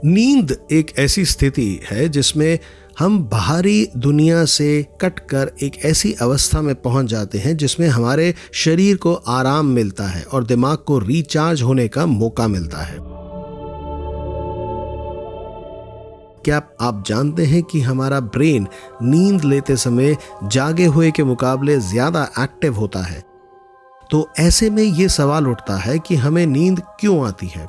नींद एक ऐसी स्थिति है जिसमें हम बाहरी दुनिया से कटकर एक ऐसी अवस्था में पहुंच जाते हैं जिसमें हमारे शरीर को आराम मिलता है और दिमाग को रिचार्ज होने का मौका मिलता है। क्या आप जानते हैं कि हमारा ब्रेन नींद लेते समय जागे हुए के मुकाबले ज्यादा एक्टिव होता है? तो ऐसे में ये सवाल उठता है कि हमें नींद क्यों आती है।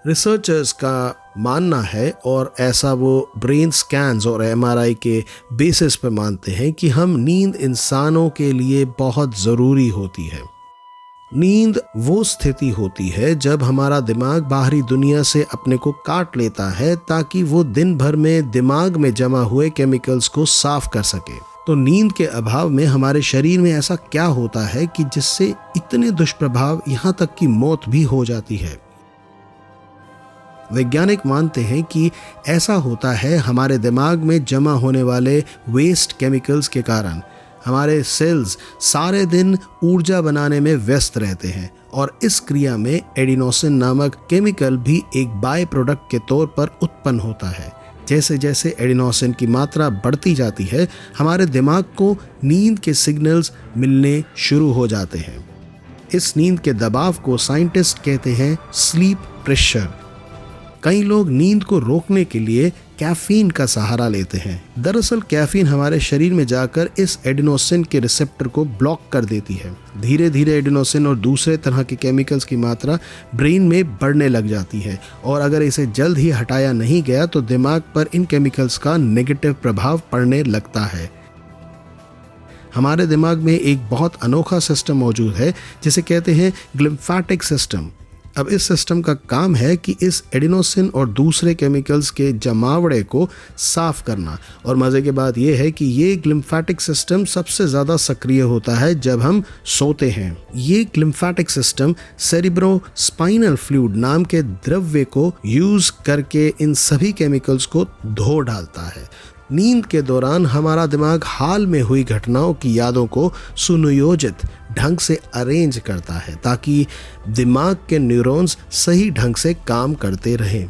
रिसर्चर्स का मानना है, और ऐसा वो ब्रेन स्कैन्स और एमआरआई के बेसिस पर मानते हैं, कि नींद इंसानों के लिए बहुत ज़रूरी होती है। नींद वो स्थिति होती है जब हमारा दिमाग बाहरी दुनिया से अपने को काट लेता है ताकि वो दिन भर में दिमाग में जमा हुए केमिकल्स को साफ कर सके। तो नींद के अभाव में हमारे शरीर में ऐसा क्या होता है कि जिससे इतने दुष्प्रभाव, यहाँ तक कि मौत भी हो जाती है। वैज्ञानिक मानते हैं कि ऐसा होता है हमारे दिमाग में जमा होने वाले वेस्ट केमिकल्स के कारण। हमारे सेल्स सारे दिन ऊर्जा बनाने में व्यस्त रहते हैं और इस क्रिया में एडिनोसिन नामक केमिकल भी एक बाय प्रोडक्ट के तौर पर उत्पन्न होता है। जैसे जैसे एडिनोसिन की मात्रा बढ़ती जाती है, हमारे दिमाग को नींद के सिग्नल्स मिलने शुरू हो जाते हैं। इस नींद के दबाव को साइंटिस्ट कहते हैं स्लीप प्रेशर। कई लोग नींद को रोकने के लिए कैफीन का सहारा लेते हैं। दरअसल कैफीन हमारे शरीर में जाकर इस एडिनोसिन के रिसेप्टर को ब्लॉक कर देती है। धीरे धीरे एडिनोसिन और दूसरे तरह के केमिकल्स की मात्रा ब्रेन में बढ़ने लग जाती है, और अगर इसे जल्द ही हटाया नहीं गया तो दिमाग पर इन केमिकल्स का नेगेटिव प्रभाव पड़ने लगता है। हमारे दिमाग में एक बहुत अनोखा सिस्टम मौजूद है जिसे कहते हैं ग्लिम्फेटिक सिस्टम। अब इस सिस्टम का काम है कि इस एडिनोसिन और दूसरे केमिकल्स के जमावड़े को साफ करना। और मज़े की बात यह है कि ये ग्लिम्फेटिक सिस्टम सबसे ज़्यादा सक्रिय होता है जब हम सोते हैं। ये ग्लिम्फेटिक सिस्टम सेरिब्रोस्पाइनल फ्लूइड नाम के द्रव्य को यूज़ करके इन सभी केमिकल्स को धो डालता है। नींद के दौरान हमारा दिमाग हाल में हुई घटनाओं की यादों को सुनियोजित ढंग से अरेंज करता है ताकि दिमाग के न्यूरॉन्स सही ढंग से काम करते रहें।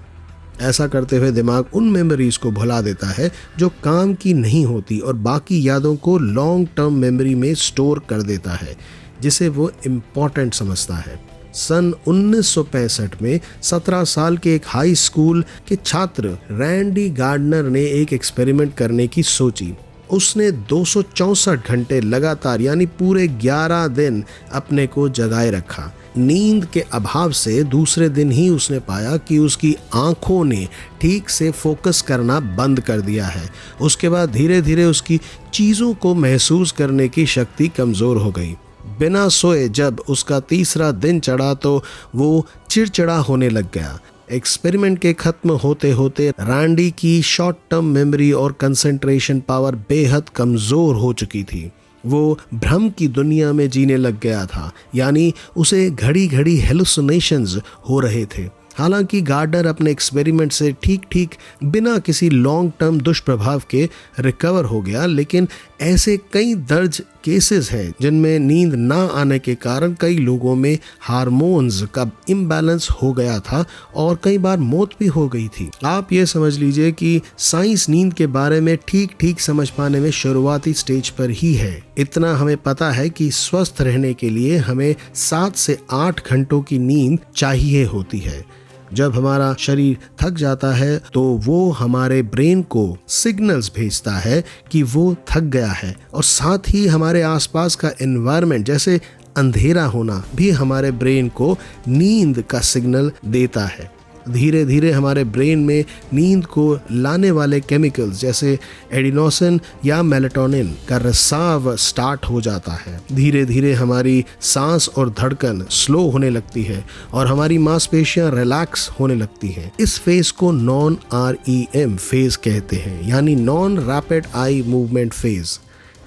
ऐसा करते हुए दिमाग उन मेमोरीज को भुला देता है जो काम की नहीं होती और बाकी यादों को लॉन्ग टर्म मेमोरी में स्टोर कर देता है, जिसे वो इम्पोर्टेंट समझता है। सन 1965 में 17 साल के एक हाई स्कूल के छात्र रैंडी गार्डनर ने एक एक्सपेरिमेंट करने की सोची। उसने 264 घंटे लगातार यानी पूरे 11 दिन अपने को जगाए रखा। नींद के अभाव से दूसरे दिन ही उसने पाया कि उसकी आंखों ने ठीक से फोकस करना बंद कर दिया है। उसके बाद धीरे धीरे उसकी चीज़ों को महसूस करने की शक्ति कमज़ोर हो गई। बिना सोए जब उसका तीसरा दिन चढ़ा तो वो चिड़चिड़ा होने लग गया। एक्सपेरिमेंट के खत्म होते होते रैंडी की शॉर्ट टर्म मेमोरी और कंसंट्रेशन पावर बेहद कमज़ोर हो चुकी थी। वो भ्रम की दुनिया में जीने लग गया था, यानी उसे घड़ी घड़ी हेलुसिनेशंस हो रहे थे। हालांकि गार्डनर अपने एक्सपेरिमेंट से ठीक बिना किसी लॉन्ग टर्म दुष्प्रभाव के रिकवर हो गया, लेकिन ऐसे कई दर्ज केसेस हैं जिनमें नींद ना आने के कारण कई लोगों में हार्मोन्स का इम्बैलेंस हो गया था और कई बार मौत भी हो गई थी। आप ये समझ लीजिए कि साइंस नींद के बारे में ठीक समझ पाने में शुरुआती स्टेज पर ही है। इतना हमें पता है कि स्वस्थ रहने के लिए हमें 7 से 8 घंटों की नींद चाहिए होती है। जब हमारा शरीर थक जाता है तो वो हमारे ब्रेन को सिग्नल्स भेजता है कि वो थक गया है, और साथ ही हमारे आसपास का एनवायरनमेंट जैसे अंधेरा होना भी हमारे ब्रेन को नींद का सिग्नल देता है। धीरे धीरे हमारे ब्रेन में नींद को लाने वाले केमिकल्स जैसे एडिनोसिन या मेलाटोनिन का रिसाव स्टार्ट हो जाता है। धीरे धीरे हमारी सांस और धड़कन स्लो होने लगती है और हमारी मांसपेशियां रिलैक्स होने लगती हैं। इस फेज को नॉन REM फेज कहते हैं, यानी non rapid eye movement phase.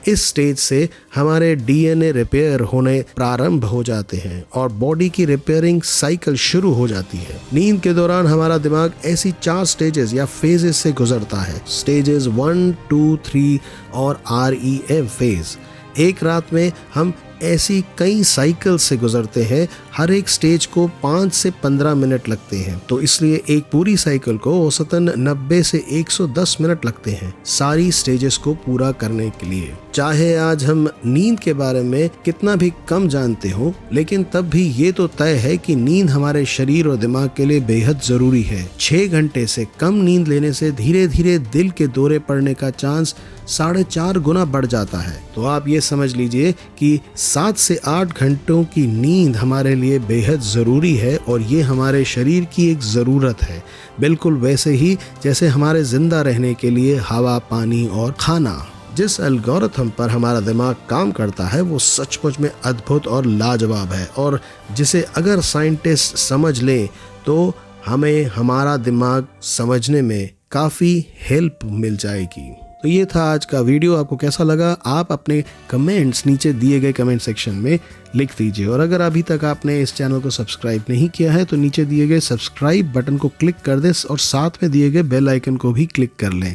इस स्टेज से हमारे DNA रिपेयर होने प्रारंभ हो जाते हैं और बॉडी की रिपेयरिंग साइकिल शुरू हो जाती है। नींद के दौरान हमारा दिमाग ऐसी 4 स्टेजेस या फेजेस से गुजरता है। स्टेजेस 1, 2, 3 और REM फेज। एक रात में हम ऐसी कई साइकिल से गुजरते हैं। हर एक स्टेज को 5 से 15 मिनट लगते हैं, तो इसलिए एक पूरी साइकिल को औसतन 90 से 110 मिनट लगते हैं सारी स्टेजेस को पूरा करने के लिए। चाहे आज हम नींद के बारे में कितना भी कम जानते हो, लेकिन तब भी ये तो तय है कि नींद हमारे शरीर और दिमाग के लिए बेहद जरूरी है। 6 घंटे से कम नींद लेने से धीरे धीरे दिल के दौरे पड़ने का चांस 4.5 गुना बढ़ जाता है। तो आप ये समझ लीजिए कि 7 से 8 घंटों की नींद हमारे लिए बेहद ज़रूरी है, और ये हमारे शरीर की एक ज़रूरत है, बिल्कुल वैसे ही जैसे हमारे ज़िंदा रहने के लिए हवा, पानी और खाना। जिस एल्गोरिथम पर हमारा दिमाग काम करता है वो सचमुच में अद्भुत और लाजवाब है, और जिसे अगर साइंटिस्ट समझ लें तो हमें हमारा दिमाग समझने में काफ़ी हेल्प मिल जाएगी। तो ये था आज का वीडियो। आपको कैसा लगा आप अपने कमेंट्स नीचे दिए गए कमेंट सेक्शन में लिख दीजिए, और अगर अभी तक आपने इस चैनल को सब्सक्राइब नहीं किया है तो नीचे दिए गए सब्सक्राइब बटन को क्लिक कर दें और साथ में दिए गए बेल आइकन को भी क्लिक कर लें।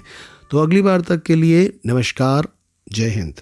तो अगली बार तक के लिए नमस्कार, जय हिंद।